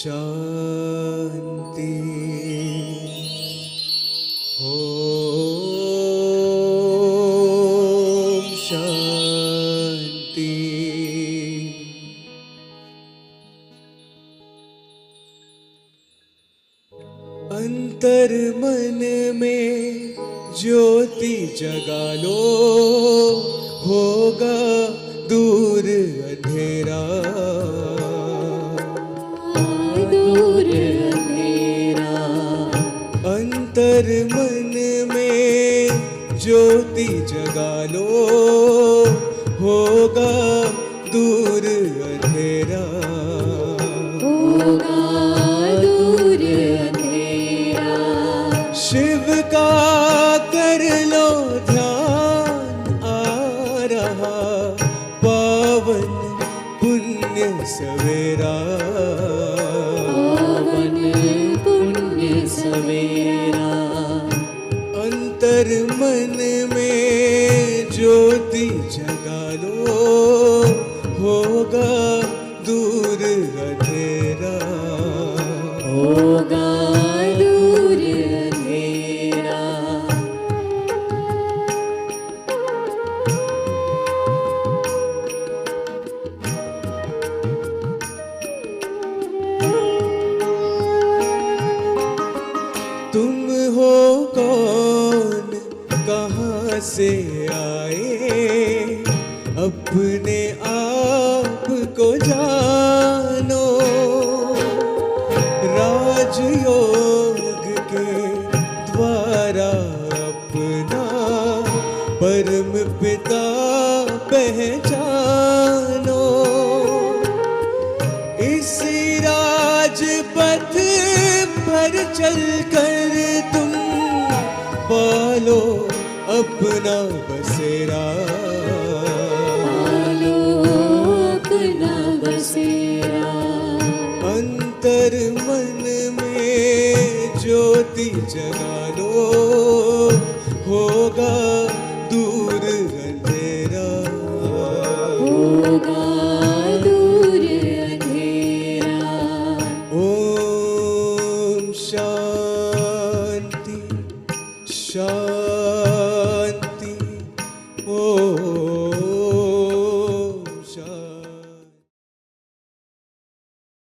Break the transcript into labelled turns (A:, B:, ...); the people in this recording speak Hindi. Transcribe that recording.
A: शांति। ओम शांति। अंतर मन में ज्योति जगा लो, होगा दूर अंधेरा।
B: दूर अंधेरा।
A: अंतर मन में ज्योति जगा लो, होगा दूर अंधेरा।
B: होगा दूर अंधेरा।
A: शिव का कर लो ध्यान, आ रहा पावन पुण्य सवेरा।
B: पावन पुण्य सवेरा।
A: अंतर मन में ज्योति जगा लो, होगा दूर अंधेरा।
B: होगा दूर अंधेरा।
A: तुम हो कौन, कहाँ से आए, अपने आप को जानो। राजयोग के द्वारा अपना परम पिता पहचानो। इसी राजपथ पर चलकर तुम पालो अपना बसेरा।
B: पालो अपना बसेरा।
A: अंतर मन में ज्योति जगा लो, होगा